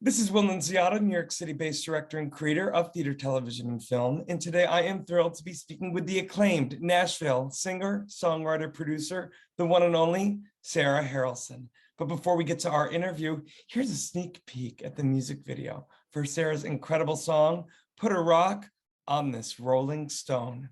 This is Will Nunziata, New York City-based director and creator of theater, television, and film. And today I am thrilled to be speaking with the acclaimed Nashville singer, songwriter, producer, the one and only SARAH HARRALSON. But before we get to our interview, here's a sneak peek at the music video for SARAH's incredible song, Put a Rock on This Rolling Stone.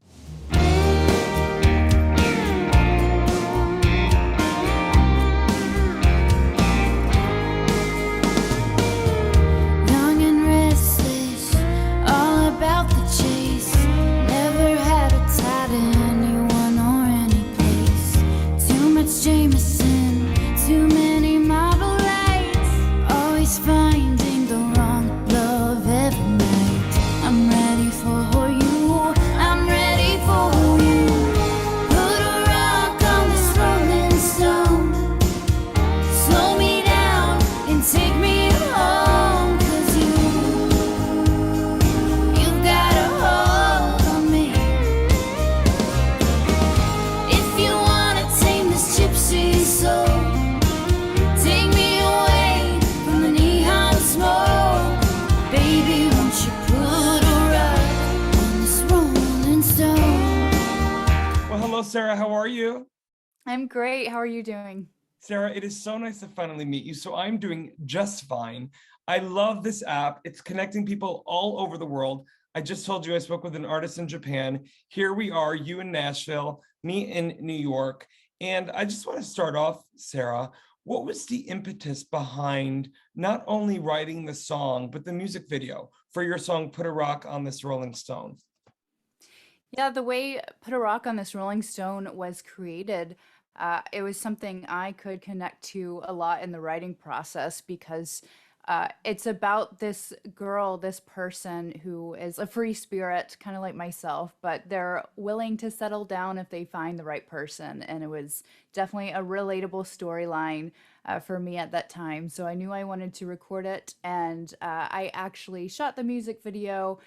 SARAH, how are you? I'm great. How are you doing? SARAH, it is so nice to finally meet you. So I'm doing just fine. I love this app. It's connecting people all over the world. I just told you I spoke with an artist in Japan. Here we are, you in Nashville, me in New York. And I just want to start off, SARAH, what was the impetus behind not only writing the song, but the music video for your song, Put a Rock on This Rolling Stone? Yeah, the way Put a Rock on This Rolling Stone was created, it was something I could connect to a lot in the writing process because it's about this girl, this person who is a free spirit, kind of like myself, but they're willing to settle down if they find the right person. And it was definitely a relatable storyline for me at that time. So I knew I wanted to record it, and I actually shot the music video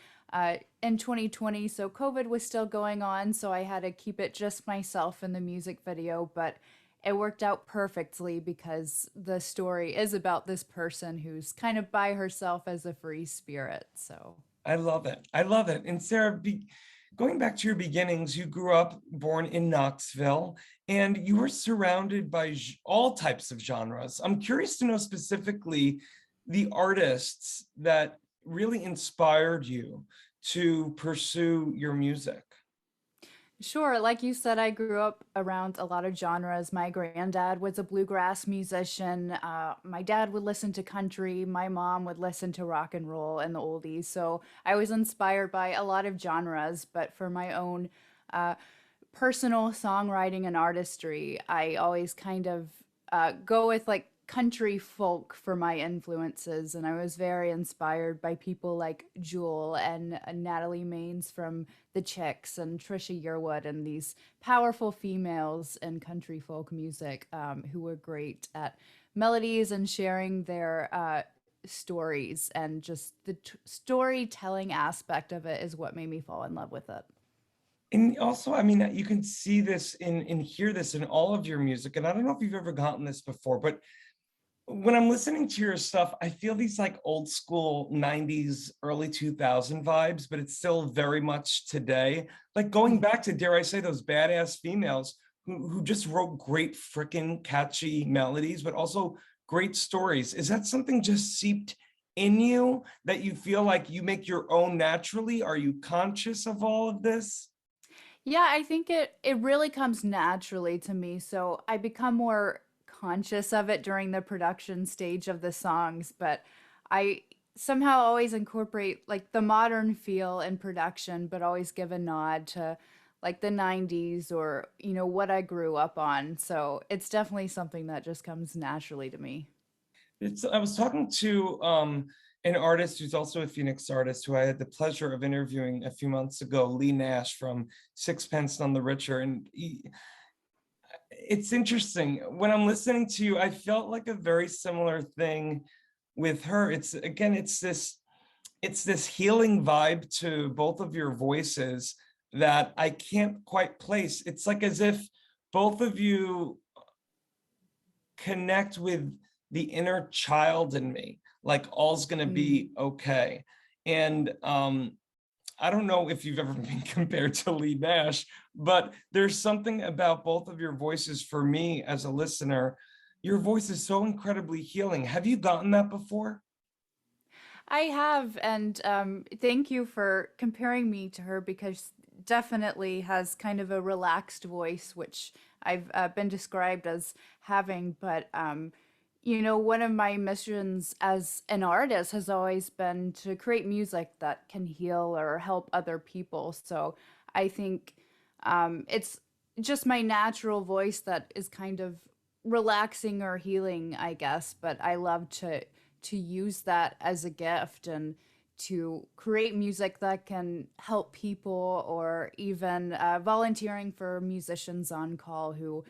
in 2020, so COVID was still going on, so I had to keep it just myself in the music video, but it worked out perfectly because the story is about this person who's kind of by herself as a free spirit. So I love it. I love it. And SARAH, going back to your beginnings, you grew up born in Knoxville, and you were surrounded by all types of genres. I'm curious to know specifically the artists that really inspired you to pursue your music. Sure, like you said, I grew up around a lot of genres. My granddad was a bluegrass musician. My dad would listen to country. My mom would listen to rock and roll and the oldies. So I was inspired by a lot of genres, but for my own personal songwriting and artistry, I always kind of go with like country folk for my influences, and I was very inspired by people like Jewel and Natalie Maines from The Chicks and Trisha Yearwood, and these powerful females in country folk music who were great at melodies and sharing their stories, and just the storytelling aspect of it is what made me fall in love with it. And also, I mean, you can see this and hear this in all of your music, and I don't know if you've ever gotten this before, but when I'm listening to your stuff, I feel these like old school 90s, early 2000 vibes, but it's still very much today. Like going back to, dare I say, those badass females who just wrote great freaking catchy melodies, but also great stories. Is that something just seeped in you that you feel like you make your own naturally? Are you conscious of all of this? Yeah, I think it really comes naturally to me. So I become more conscious of it during the production stage of the songs, but I somehow always incorporate like the modern feel in production, but always give a nod to like the 90s or, you know, what I grew up on. So it's definitely something that just comes naturally to me. I was talking to an artist who's also a Phoenix artist who I had the pleasure of interviewing a few months ago, Lee Nash from Sixpence None the Richer. And it's interesting. When I'm listening to you, I felt like a very similar thing with her. It's this healing vibe to both of your voices that I can't quite place. It's like as if both of you connect with the inner child in me, like all's gonna Mm. be okay. And I don't know if you've ever been compared to Lee Nash, but there's something about both of your voices for me as a listener. Your voice is so incredibly healing. Have you gotten that before? I have, and thank you for comparing me to her because definitely has kind of a relaxed voice, which I've been described as having. But you know, one of my missions as an artist has always been to create music that can heal or help other people. So I think it's just my natural voice that is kind of relaxing or healing, I guess. But I love to use that as a gift and to create music that can help people, or even volunteering for musicians on call who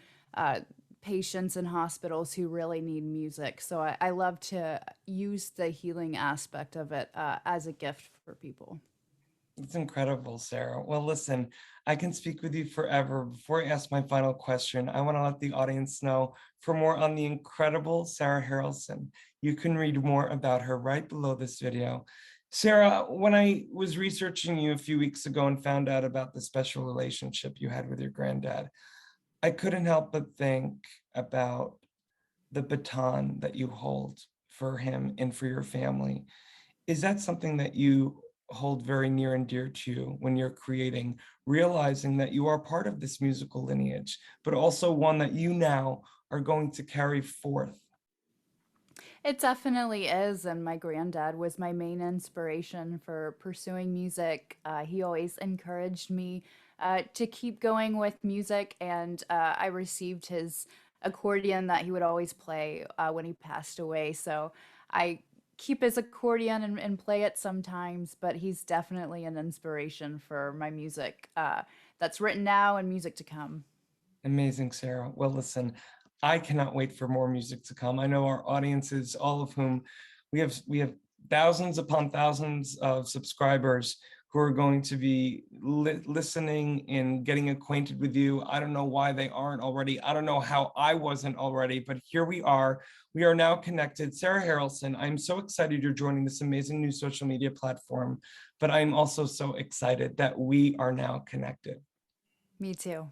patients in hospitals who really need music. So I love to use the healing aspect of it as a gift for people. It's incredible, Sarah. Well, listen, I can speak with you forever. Before I ask my final question, I want to let the audience know for more on the incredible Sarah Harrelson. You can read more about her right below this video. Sarah, when I was researching you a few weeks ago and found out about the special relationship you had with your granddad, I couldn't help but think about the baton that you hold for him and for your family. Is that something that you hold very near and dear to you when you're creating, realizing that you are part of this musical lineage, but also one that you now are going to carry forth? It definitely is, and my granddad was my main inspiration for pursuing music. He always encouraged me to keep going with music, and I received his accordion that he would always play when he passed away. So I keep his accordion and play it sometimes, but he's definitely an inspiration for my music that's written now and music to come. Amazing, Sarah. Well, listen, I cannot wait for more music to come. I know our audiences, all of whom we have thousands upon thousands of subscribers who are going to be listening and getting acquainted with you. I don't know why they aren't already. I don't know how I wasn't already, but here we are. We are now connected. Sarah Harrelson, I'm so excited you're joining this amazing new social media platform, but I'm also so excited that we are now connected. Me too.